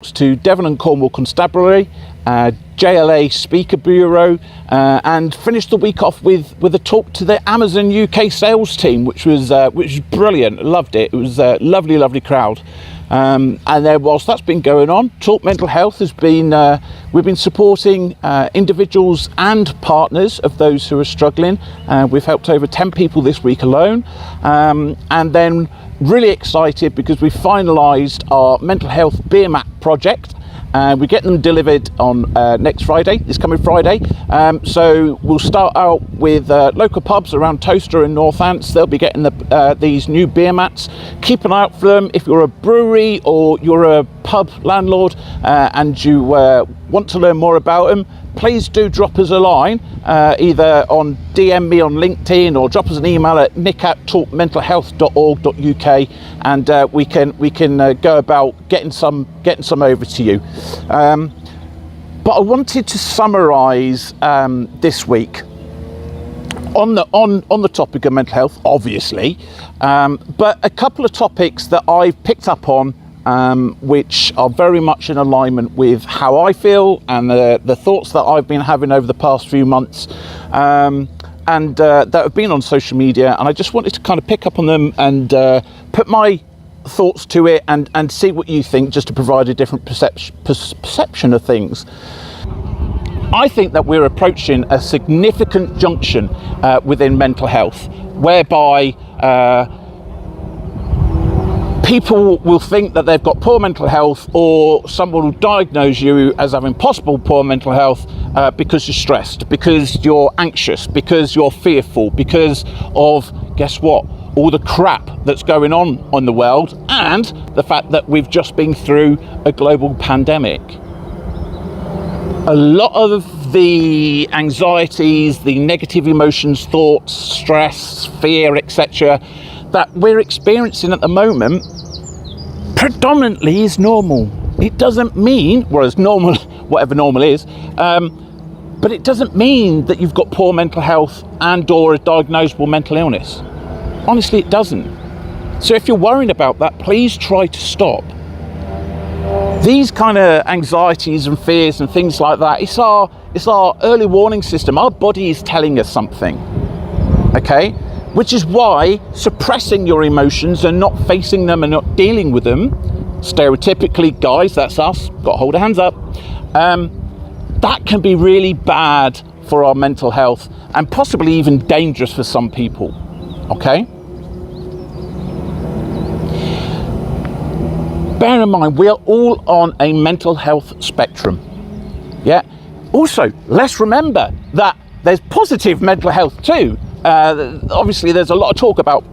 to Devon and Cornwall Constabulary, JLA Speaker Bureau, and finished the week off with a talk to the Amazon UK sales team, which was brilliant. Loved it. It was a lovely crowd. And then whilst that's been going on, Talk Mental Health has been, we've been supporting individuals and partners of those who are struggling. We've helped over 10 people this week alone. And then really excited because we finalised our mental health beer mat project. We're getting them delivered on next Friday, this coming Friday. So we'll start out with local pubs around Toaster and Northants. They'll be getting these new beer mats. Keep an eye out for them. If you're a brewery or you're a pub landlord and you want to learn more about them, please do drop us a line, either on DM me on LinkedIn or drop us an email at nick@talkmentalhealth.org.uk, and we can go about getting some over to you. But I wanted to summarise this week on the topic of mental health, obviously, but a couple of topics that I've picked up on, which are very much in alignment with how I feel and the thoughts that I've been having over the past few months, and that have been on social media. And I just wanted to kind of pick up on them and put my thoughts to it and see what you think, just to provide a different perception of things. I think that we're approaching a significant junction within mental health, whereby people will think that they've got poor mental health, or someone will diagnose you as having possible poor mental health because you're stressed, because you're anxious, because you're fearful, because of, guess what, all the crap that's going on in the world, and the fact that we've just been through a global pandemic. A lot of the anxieties, the negative emotions, thoughts, stress, fear, etc., that we're experiencing at the moment predominantly is normal. It doesn't mean, well, it's normal, whatever normal is, but it doesn't mean that you've got poor mental health and or a diagnosable mental illness. Honestly, it doesn't. So if you're worrying about that, please try to stop. These kind of anxieties and fears and things like that, it's our early warning system. Our body is telling us something, okay? Which is why suppressing your emotions and not facing them and not dealing with them, stereotypically, guys, that's us, got to hold our hands up, that can be really bad for our mental health and possibly even dangerous for some people, okay? Bear in mind, we are all on a mental health spectrum, yeah? Also, let's remember that there's positive mental health too. Obviously, there's a lot of talk about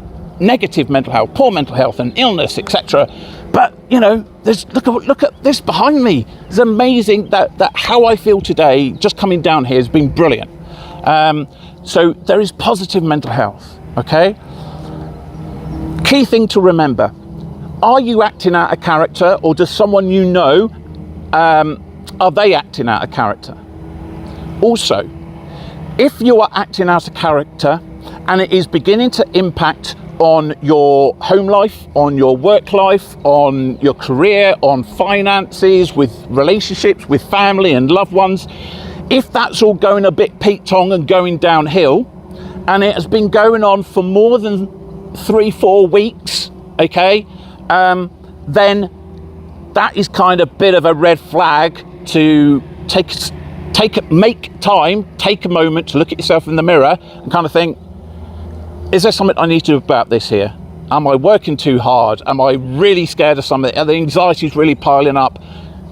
negative mental health, poor mental health and illness, etc. But, you know, look at this behind me. It's amazing that how I feel today, just coming down here, has been brilliant. So there is positive mental health, okay? Key thing to remember, are you acting out of character, or does someone you know, are they acting out of character? Also, if you are acting out of character and it is beginning to impact on your home life, on your work life, on your career, on finances, with relationships, with family and loved ones, if that's all going a bit peak-tong and going downhill, and it has been going on for more than 3-4 weeks, okay, then that is kind of a bit of a red flag to make time, take a moment to look at yourself in the mirror and kind of think, is there something I need to do about this here? Am I working too hard? Am I really scared of something? Are the anxieties really piling up?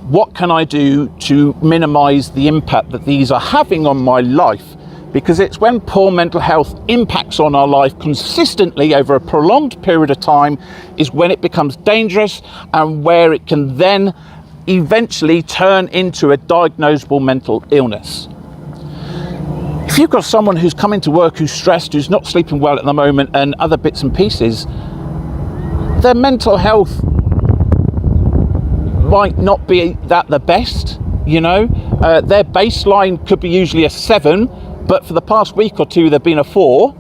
What can I do to minimize the impact that these are having on my life? Because it's when poor mental health impacts on our life consistently over a prolonged period of time is when it becomes dangerous, and where it can then eventually turn into a diagnosable mental illness. If you've got someone who's coming to work who's stressed, who's not sleeping well at the moment, and other bits and pieces, their mental health might not be the best, you know. Their baseline could be usually a 7, but for the past week or two they've been a 4.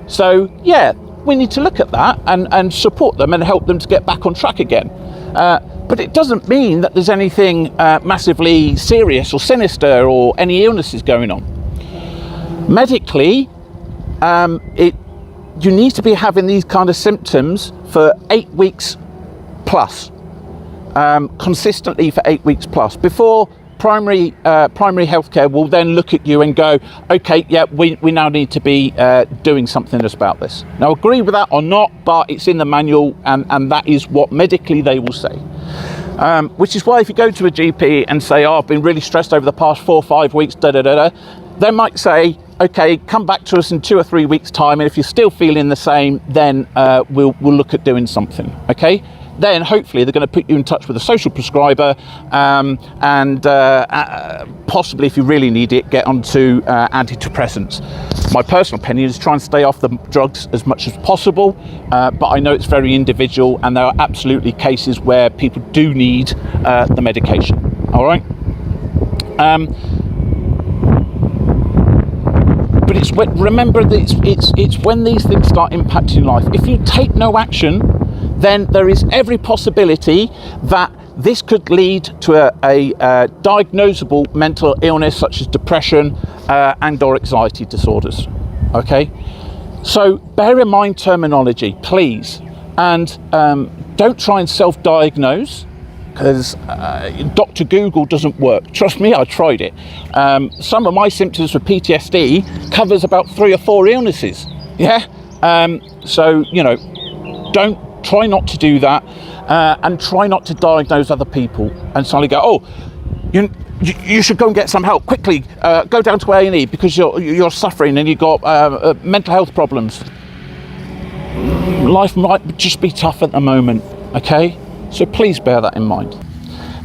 So yeah, we need to look at that and support them and help them to get back on track again. But it doesn't mean that there's anything massively serious or sinister or any illnesses going on. Medically, you need to be having these kind of symptoms for 8 weeks plus, consistently for 8 weeks plus, before primary healthcare will then look at you and go, okay, yeah, we now need to be doing something about this. Now, agree with that or not, but it's in the manual, and that is what medically they will say. Which is why if you go to a GP and say, oh, I've been really stressed over the past 4 or 5 weeks, they might say, okay, come back to us in 2 or 3 weeks time, and if you're still feeling the same, then we'll look at doing something. Okay, then hopefully they're going to put you in touch with a social prescriber, and possibly, if you really need it, get onto antidepressants. My personal opinion is try and stay off the drugs as much as possible, but I know it's very individual, and there are absolutely cases where people do need the medication. All right. But remember that it's when these things start impacting life. If you take no action, then there is every possibility that this could lead to a diagnosable mental illness such as depression and or anxiety disorders. Okay, so bear in mind terminology, please, and don't try and self-diagnose, because Dr. Google doesn't work. Trust me, I tried it. Some of my symptoms for PTSD covers about 3 or 4 illnesses. Yeah, so try not to do that, and try not to diagnose other people and suddenly go, oh, you should go and get some help quickly. Go down to A&E because you're suffering and you've got mental health problems. Life might just be tough at the moment. Okay. So please bear that in mind.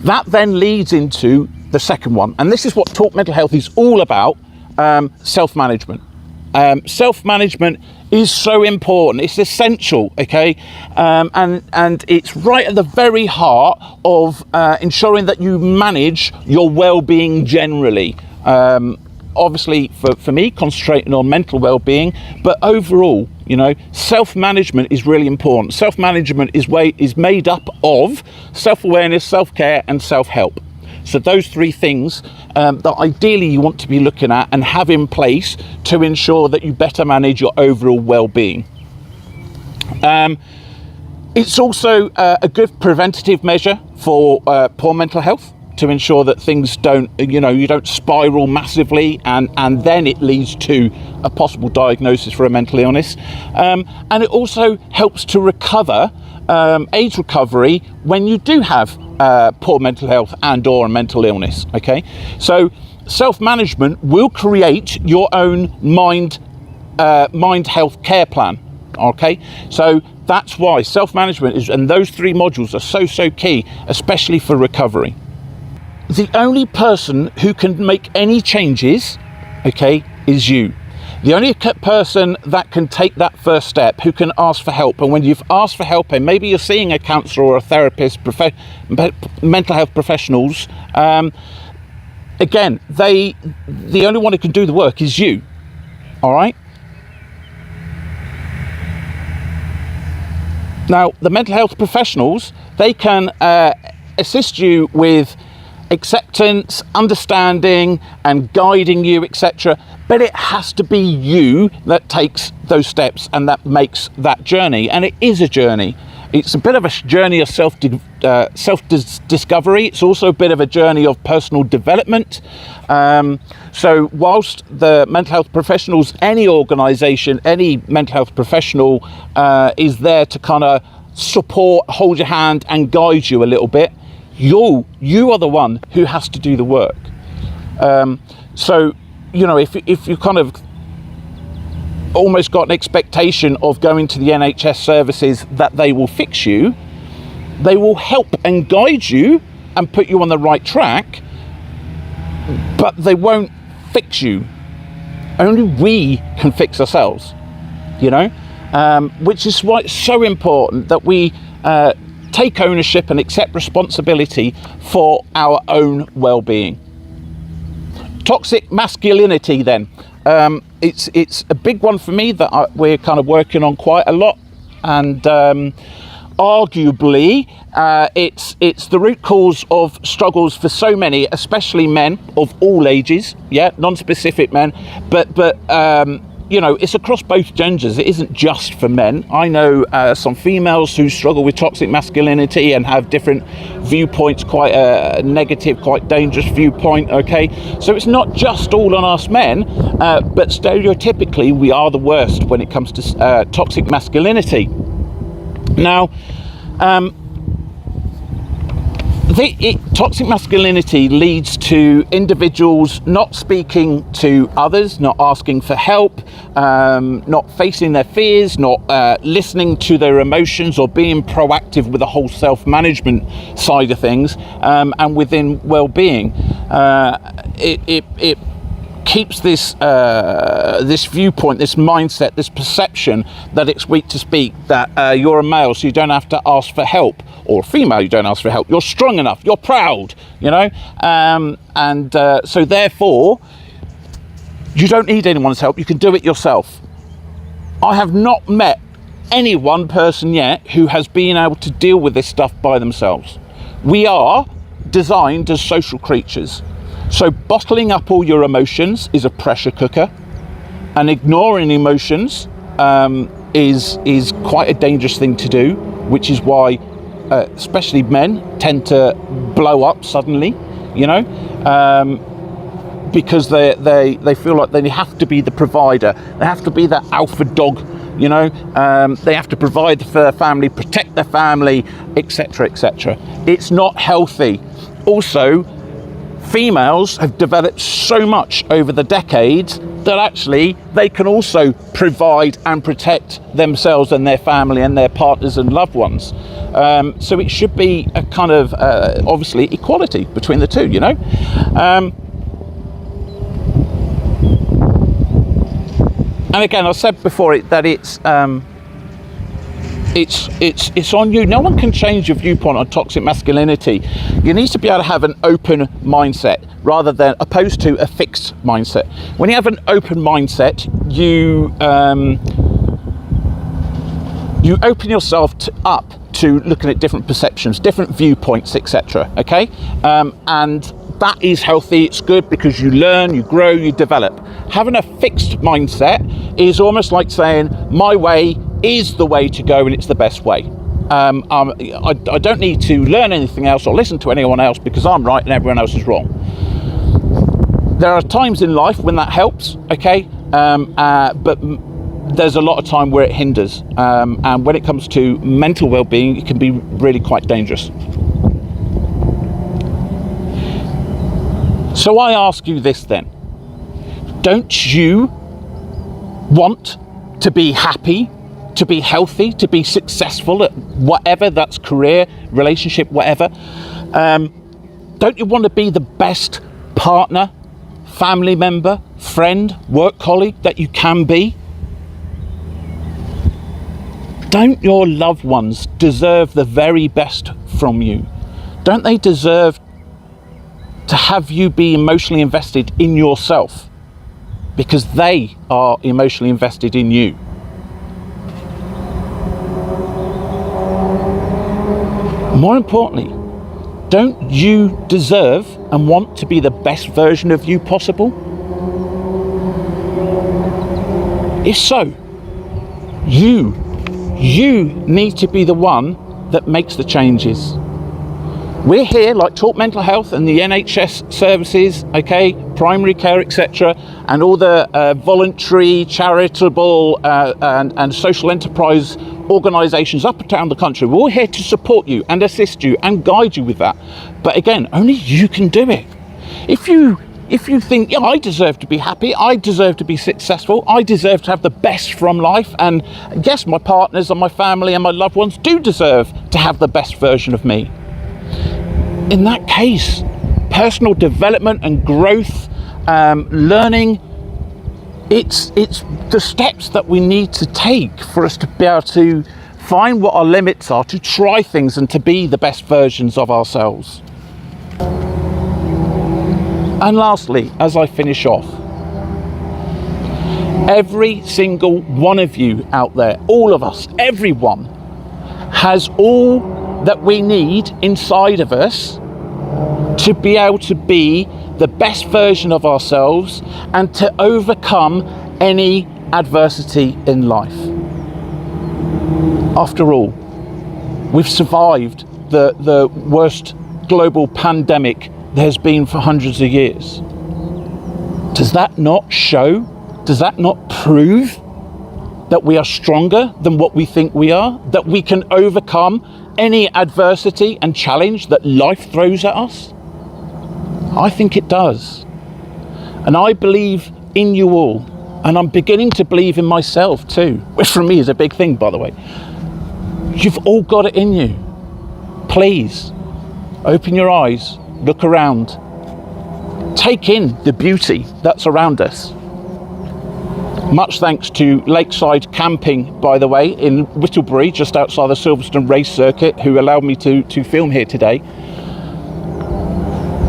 That then leads into the second one, and this is what Talk Mental Health is all about, self-management. Self-management is so important, it's essential, okay? And it's right at the very heart of ensuring that you manage your well-being generally. Obviously, for me, concentrating on mental well-being, but overall, self-management is really important. Self-management is made up of self-awareness, self-care, and self-help. So those 3 things that ideally you want to be looking at and have in place to ensure that you better manage your overall well-being. It's also a good preventative measure for poor mental health, to ensure that things don't, you don't spiral massively and then it leads to a possible diagnosis for a mental illness. And it also helps to recover, AIDS recovery, when you do have poor mental health and or a mental illness, okay? So self-management will create your own mind health care plan, okay? So that's why self-management is, and those 3 modules are so key, especially for recovery. The only person who can make any changes, okay, is you. The only person that can take that first step, who can ask for help. And when you've asked for help, and maybe you're seeing a counsellor or a therapist, mental health professionals, again, the only one who can do the work is you. All right? Now, the mental health professionals, they can assist you with acceptance, understanding, and guiding you, etc. But it has to be you that takes those steps and that makes that journey. And it is a journey. It's a bit of a journey of self-discovery. It's also a bit of a journey of personal development. So whilst the mental health professionals, any organisation, any mental health professional is there to kind of support, hold your hand and guide you a little bit, you are the one who has to do the work. So, if you kind of almost got an expectation of going to the NHS services that they will fix you, they will help and guide you and put you on the right track, but they won't fix you. Only we can fix ourselves, which is why it's so important that we take ownership and accept responsibility for our own well-being. Toxic masculinity then. It's a big one for me that we're kind of working on quite a lot, and arguably, it's the root cause of struggles for so many, especially men of all ages, non-specific men, but it's across both genders. It isn't just for men. I know some females who struggle with toxic masculinity and have different viewpoints, quite a negative, quite dangerous viewpoint, okay? So it's not just all on us men, but stereotypically we are the worst when it comes to toxic masculinity. Now, toxic masculinity leads to individuals not speaking to others, not asking for help, not facing their fears, not listening to their emotions, or being proactive with the whole self-management side of things, and within well-being. It keeps this viewpoint, this mindset, this perception that it's weak to speak, that you're a male so you don't have to ask for help, or a female you don't ask for help, you're strong enough, you're proud, so therefore you don't need anyone's help, you can do it yourself. I have not met any one person yet who has been able to deal with this stuff by themselves. We are designed as social creatures. So bottling up all your emotions is a pressure cooker, and ignoring emotions is quite a dangerous thing to do, which is why especially men tend to blow up suddenly, because they feel like they have to be the provider, they have to be the alpha dog, they have to provide for their family, protect their family, etc., etc. It's not healthy. Also, females have developed so much over the decades that actually they can also provide and protect themselves and their family and their partners and loved ones. So it should be a kind of obviously equality between the two, and again, I said before that it's on you. No one can change your viewpoint on toxic masculinity. You need to be able to have an open mindset rather than opposed to a fixed mindset. When you have an open mindset, you open yourself up to looking at different perceptions, different viewpoints, etc. Okay, and that is healthy. It's good because you learn, you grow, you develop. Having a fixed mindset is almost like saying my way is the way to go and it's the best way. I don't need to learn anything else or listen to anyone else because I'm right and everyone else is wrong. There are times in life when that helps, okay, but there's a lot of time where it hinders, and when it comes to mental well-being, it can be really quite dangerous. So I ask you this then, don't you want to be happy, to be healthy, to be successful at whatever, that's career, relationship, whatever? Don't you want to be the best partner, family member, friend, work colleague that you can be? Don't your loved ones deserve the very best from you? Don't they deserve to have you be emotionally invested in yourself? Because they are emotionally invested in you. More importantly, don't you deserve and want to be the best version of you possible? If so, you need to be the one that makes the changes. We're here, like Talk Mental Health and the NHS services, okay, primary care, etc., and all the voluntary, charitable and social enterprise organisations up and down the country. We're all here to support you and assist you and guide you with that. But again, only you can do it. If you think, yeah, I deserve to be happy, I deserve to be successful, I deserve to have the best from life, and yes, my partners and my family and my loved ones do deserve to have the best version of me. In that case, personal development and growth, learning, it's the steps that we need to take for us to be able to find what our limits are, to try things and to be the best versions of ourselves. And lastly, as I finish off, every single one of you out there, all of us, everyone, has all that we need inside of us to be able to be the best version of ourselves and to overcome any adversity in life. After all, we've survived the worst global pandemic there has been for hundreds of years. Does that not show, does that not prove that we are stronger than what we think we are? That we can overcome any adversity and challenge that life throws at us? I think it does. And I believe in you all. And I'm beginning to believe in myself too, which for me is a big thing, by the way. You've all got it in you. Please, open your eyes, look around. Take in the beauty that's around us. Much thanks to Lakeside Camping, by the way, in Whittlebury, just outside the Silverstone race circuit, who allowed me to film here today.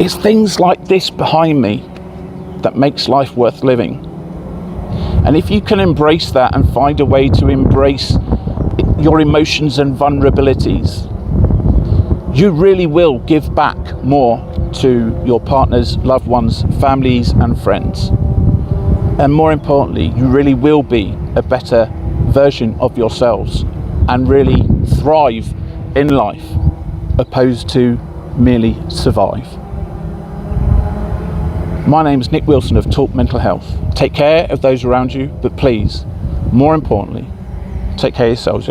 It's things like this behind me that makes life worth living. And if you can embrace that and find a way to embrace your emotions and vulnerabilities, you really will give back more to your partners, loved ones, families and friends. And more importantly, you really will be a better version of yourselves and really thrive in life, opposed to merely survive. My name is Nick Wilson of Talk Mental Health. Take care of those around you, but please, more importantly, take care of yourselves.